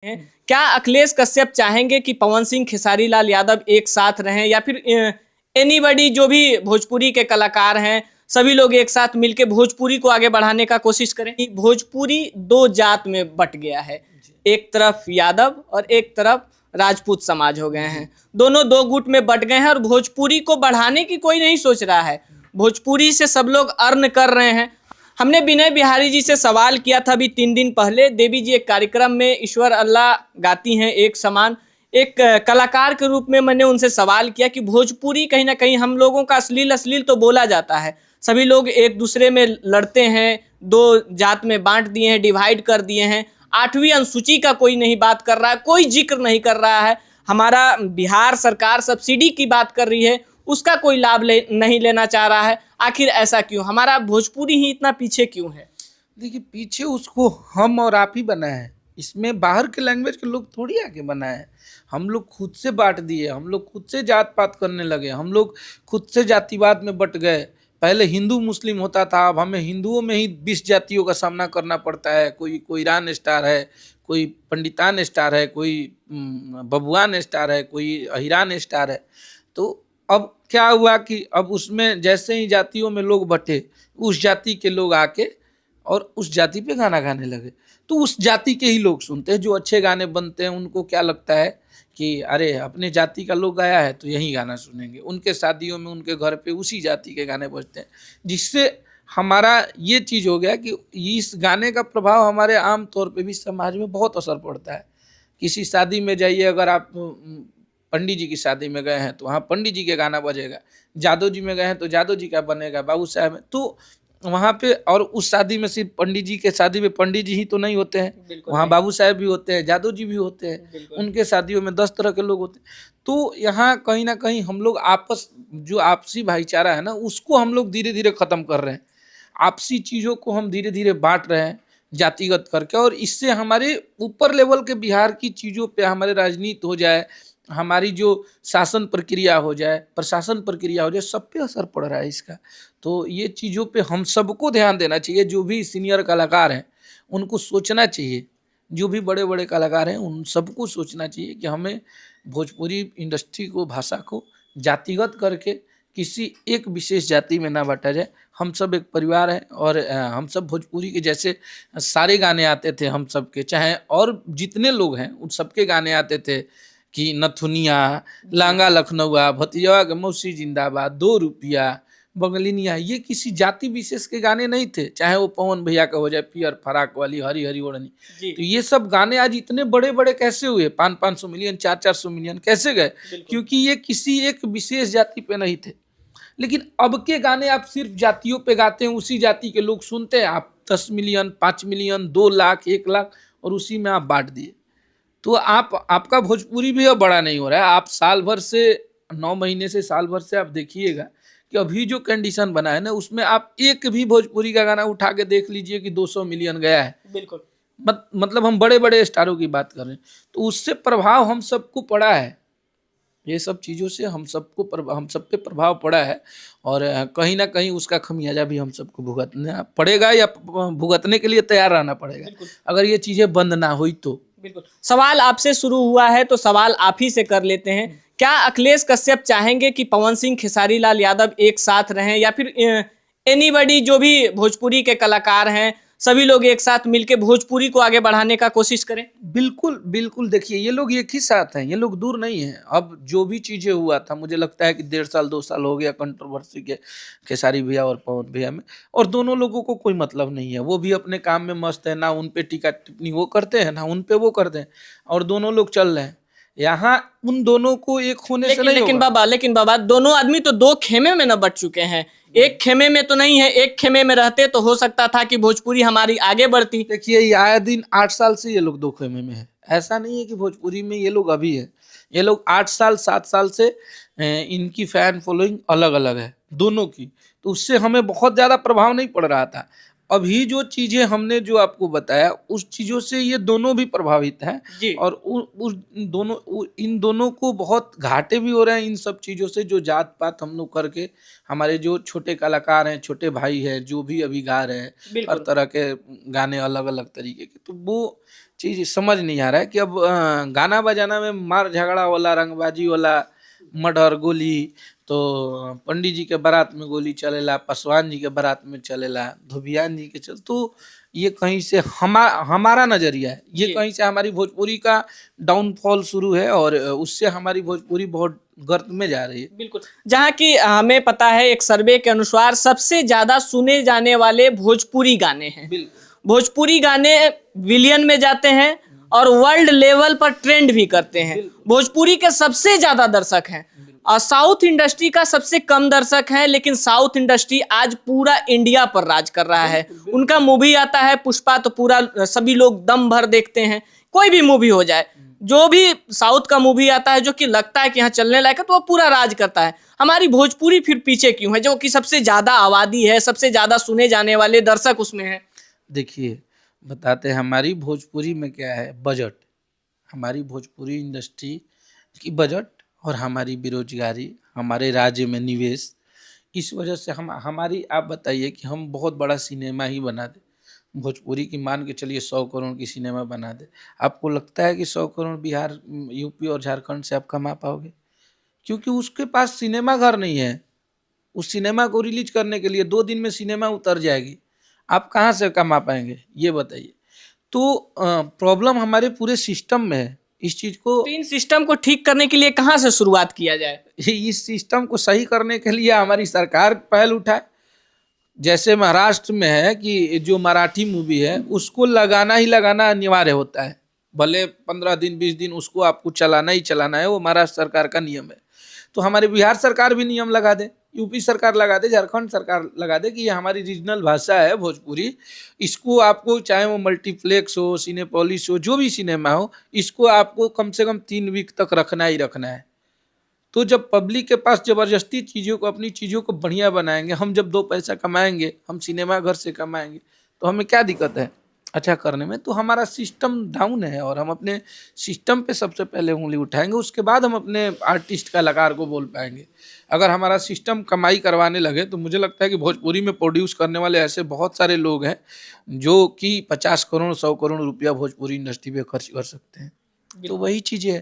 हैं। क्या अखिलेश कश्यप चाहेंगे कि पवन सिंह खेसारी लाल यादव एक साथ रहें या फिर एनीबडी जो भी भोजपुरी के कलाकार हैं सभी लोग एक साथ मिलकर भोजपुरी को आगे बढ़ाने का कोशिश करें? भोजपुरी दो जात में बट गया है, एक तरफ यादव और एक तरफ राजपूत समाज हो गए हैं। दोनों दो गुट में बट गए हैं और भोजपुरी को बढ़ाने की कोई नहीं सोच रहा है। भोजपुरी से सब लोग अर्न कर रहे हैं। हमने विनय बिहारी जी से सवाल किया था अभी 3 दिन पहले। देवी जी एक कार्यक्रम में ईश्वर अल्लाह गाती हैं एक समान, एक कलाकार के रूप में मैंने उनसे सवाल किया कि भोजपुरी कहीं ना कहीं हम लोगों का अश्लील तो बोला जाता है, सभी लोग एक दूसरे में लड़ते हैं, दो जात में बांट दिए हैं, डिवाइड कर दिए हैं। 8वीं अनुसूची का कोई नहीं बात कर रहा है, कोई जिक्र नहीं कर रहा है। हमारा बिहार सरकार सब्सिडी की बात कर रही है, उसका कोई लाभ नहीं लेना चाह रहा है। आखिर ऐसा क्यों? हमारा भोजपुरी ही इतना पीछे क्यों है? देखिए, पीछे उसको हम और आप ही बनाए हैं। इसमें बाहर के लैंग्वेज के लोग थोड़ी आके बनाए हैं। हम लोग खुद से बांट दिए, हम लोग खुद से जात पात करने लगे, हम लोग खुद से जातिवाद में बट गए। पहले हिंदू मुस्लिम होता था, अब हमें हिंदुओं में ही 20 जातियों का सामना करना पड़ता है। कोई कोईरान स्टार है, कोई पंडितान स्टार है, कोई बबुआन स्टार है, कोई अहिरान स्टार है। तो अब क्या हुआ कि अब उसमें जैसे ही जातियों में लोग बटे, उस जाति के लोग आके और उस जाति पे गाना गाने लगे। तो उस जाति के ही लोग सुनते हैं। जो अच्छे गाने बनते हैं उनको क्या लगता है कि अरे अपने जाति का लोग गाया है तो यही गाना सुनेंगे। उनके शादियों में उनके घर पे उसी जाति के गाने बजते हैं, जिससे हमारा ये चीज़ हो गया कि इस गाने का प्रभाव हमारे आम तौर पे भी समाज में बहुत असर पड़ता है। किसी शादी में जाइए, अगर आप पंडित जी की शादी में गए हैं तो वहाँ पंडित जी के गाना बजेगा, जादव जी में गए हैं तो जादव जी का बनेगा, बाबू साहब में तो वहाँ पे। और उस शादी में सिर्फ पंडित जी के शादी में पंडित जी ही तो नहीं होते हैं, वहाँ बाबू साहब भी होते हैं, जादव जी भी होते हैं, उनके शादियों में 10 तरह के लोग होते हैं। तो यहाँ कहीं ना कहीं हम लोग जो आपसी भाईचारा है ना, उसको हम लोग धीरे धीरे खत्म कर रहे हैं। आपसी चीज़ों को हम धीरे धीरे बांट रहे हैं जातिगत करके, और इससे हमारे ऊपर लेवल के बिहार की चीज़ों पे हमारे राजनीति हो जाए, हमारी जो शासन प्रक्रिया हो जाए, प्रशासन प्रक्रिया हो जाए, सब पे असर पड़ रहा है इसका। तो ये चीज़ों पे हम सबको ध्यान देना चाहिए। जो भी सीनियर कलाकार हैं उनको सोचना चाहिए, जो भी बड़े बड़े कलाकार हैं उन सबको सोचना चाहिए कि हमें भोजपुरी इंडस्ट्री को, भाषा को जातिगत करके किसी एक विशेष जाति में ना बांटा जाए। हम सब एक परिवार हैं और हम सब भोजपुरी के जैसे सारे गाने आते थे हम सब के, चाहे और जितने लोग हैं उन सबके गाने आते थे कि नथुनिया, लांगा लखनऊआ, भतीजवा के मौसी जिंदाबाद, 2 रुपया, बंगलिनिया, ये किसी जाति विशेष के गाने नहीं थे। चाहे वो पवन भैया का हो जाए पियर फराक वाली, हरी हरी ओढ़नी, तो ये सब गाने आज इतने बड़े बड़े कैसे हुए? 500-500 मिलियन, 400-400 मिलियन कैसे गए? क्योंकि ये किसी एक विशेष जाति पे नहीं थे। लेकिन अब के गाने आप सिर्फ जातियों पे गाते हैं, उसी जाति के लोग सुनते हैं। आप 10 मिलियन, 5 मिलियन, 2 लाख, 1 लाख, और उसी में आप बांट दिए। तो आपका भोजपुरी भी अब बड़ा नहीं हो रहा है। आप साल भर से 9 महीने से साल भर से आप देखिएगा कि अभी जो कंडीशन बना है ना, उसमें आप एक भी भोजपुरी का गाना उठा के देख लीजिए कि 200 मिलियन गया है। बिल्कुल। मतलब हम बड़े बड़े स्टारों की बात कर रहे हैं, तो उससे प्रभाव हम सबको पड़ा है। ये सब चीज़ों से हम सब पे प्रभाव पड़ा है, और कहीं ना कहीं उसका खमियाजा भी हम सबको भुगतना पड़ेगा, या भुगतने के लिए तैयार रहना पड़ेगा अगर ये चीज़ें बंद ना हुई तो। बिल्कुल। सवाल आपसे शुरू हुआ है तो सवाल आप ही से कर लेते हैं। क्या अखिलेश कश्यप चाहेंगे कि पवन सिंह खेसारी लाल यादव एक साथ रहें या फिर एनीबडी जो भी भोजपुरी के कलाकार हैं सभी लोग एक साथ मिलकर भोजपुरी को आगे बढ़ाने का कोशिश करें? बिल्कुल बिल्कुल। देखिए, ये लोग एक ही साथ हैं, ये लोग दूर नहीं हैं। अब जो भी चीज़ें हुआ था, मुझे लगता है कि 1.5 साल 2 साल हो गया कंट्रोवर्सी के खेसारी भैया और पवन भैया में, और दोनों लोगों को कोई मतलब नहीं है। वो भी अपने काम में मस्त है, ना उन पे टीका टिप्पणी वो करते हैं, ना उन पे वो करते हैं, और दोनों लोग चल रहे हैं। यहाँ उन दोनों को एक होने से नहीं होगा। लेकिन बाबा दोनों आदमी तो 2 खेमे में न बट चुके हैं। एक खेमे में तो नहीं है, एक खेमे में रहते तो हो सकता था कि भोजपुरी हमारी आगे बढ़ती। देखिए, ये आए दिन 8 साल से ये लोग 2 खेमे में है। ऐसा नहीं है कि भोजपुरी में ये लोग अभी है, ये लोग 8 साल 7 साल से इनकी फैन फॉलोइंग अलग अलग है दोनों की। तो उससे हमें बहुत ज़्यादा प्रभाव नहीं पड़ रहा था। अभी जो चीजें हमने जो आपको बताया उस चीजों से ये दोनों भी प्रभावित हैं जी। और इन दोनों को बहुत घाटे भी हो रहे हैं इन सब चीजों से, जो जात पात हम लोग करके हमारे जो छोटे कलाकार हैं, छोटे भाई हैं, जो भी अभी गा रहे हैं हर बिल्कुल। तरह के गाने अलग अलग तरीके के, तो वो चीज समझ नहीं आ रहा है कि अब गाना बजाना में मार झगड़ा वाला, रंगबाजी वाला, मर्डर, गोली, तो पंडित जी के बारात में गोली चलेला, पासवान जी के बारात में चलेला, धोबियान जी के चल, तो ये कहीं से हमारा नजरिया है, ये जी। कहीं से हमारी भोजपुरी का डाउनफॉल शुरू है और उससे हमारी भोजपुरी बहुत गर्त में जा रही है। बिल्कुल, जहाँ की हमें पता है एक सर्वे के अनुसार सबसे ज्यादा सुने जाने वाले भोजपुरी गाने हैं। बिल्कुल। भोजपुरी गाने विलियन में जाते हैं और वर्ल्ड लेवल पर ट्रेंड भी करते हैं। भोजपुरी के सबसे ज्यादा दर्शक हैं और साउथ इंडस्ट्री का सबसे कम दर्शक है, लेकिन साउथ इंडस्ट्री आज पूरा इंडिया पर राज कर रहा है। उनका मूवी आता है पुष्पा तो पूरा सभी लोग दम भर देखते हैं। कोई भी मूवी हो जाए, जो भी साउथ का मूवी आता है जो कि लगता है कि यहाँ चलने लायक है, तो वो पूरा राज करता है। हमारी भोजपुरी फिर पीछे क्यों है, जो कि सबसे ज्यादा आबादी है, सबसे ज्यादा सुने जाने वाले दर्शक उसमें है? देखिए, बताते हैं हमारी भोजपुरी में क्या है, बजट, हमारी भोजपुरी इंडस्ट्री की बजट और हमारी बेरोजगारी, हमारे राज्य में निवेश, इस वजह से हमारी, आप बताइए कि हम बहुत बड़ा सिनेमा ही बना दे, भोजपुरी की मान के चलिए 100 करोड़ की सिनेमा बना दे, आपको लगता है कि 100 करोड़ बिहार, यूपी और झारखंड से आप कमा पाओगे? क्योंकि उसके पास सिनेमा घर नहीं है। उस सिनेमा को रिलीज करने के लिए 2 दिन में सिनेमा उतर जाएगी, आप कहाँ से कमा पाएंगे ये बताइए। तो प्रॉब्लम हमारे पूरे सिस्टम में है। इस चीज को, तो इन सिस्टम को ठीक करने के लिए कहाँ से शुरुआत किया जाए? इस सिस्टम को सही करने के लिए हमारी सरकार पहल उठाए। जैसे महाराष्ट्र में है कि जो मराठी मूवी है उसको लगाना ही लगाना अनिवार्य होता है, भले 15 दिन 20 दिन उसको आपको चलाना ही चलाना है, वो महाराष्ट्र सरकार का नियम है। तो हमारी बिहार सरकार भी नियम लगा दे, यूपी सरकार लगा दे, झारखंड सरकार लगा दे कि ये हमारी रीजनल भाषा है भोजपुरी, इसको आपको चाहे वो मल्टीप्लेक्स हो, सिनेपोलिस हो, जो भी सिनेमा हो, इसको आपको कम से कम 3 वीक तक रखना ही रखना है। तो जब पब्लिक के पास जबरदस्ती चीज़ों को, अपनी चीज़ों को बढ़िया बनाएंगे, हम जब 2 पैसा कमाएंगे, हम सिनेमा घर से कमाएंगे, तो हमें क्या दिक्कत है अच्छा करने में? तो हमारा सिस्टम डाउन है और हम अपने सिस्टम पे सबसे पहले उंगली उठाएंगे, उसके बाद हम अपने आर्टिस्ट कलाकार को बोल पाएंगे। अगर हमारा सिस्टम कमाई करवाने लगे तो मुझे लगता है कि भोजपुरी में प्रोड्यूस करने वाले ऐसे बहुत सारे लोग हैं जो कि 50 करोड़ 100 करोड़ रुपया भोजपुरी इंडस्ट्री पे खर्च कर सकते हैं। तो वही चीज़ें है।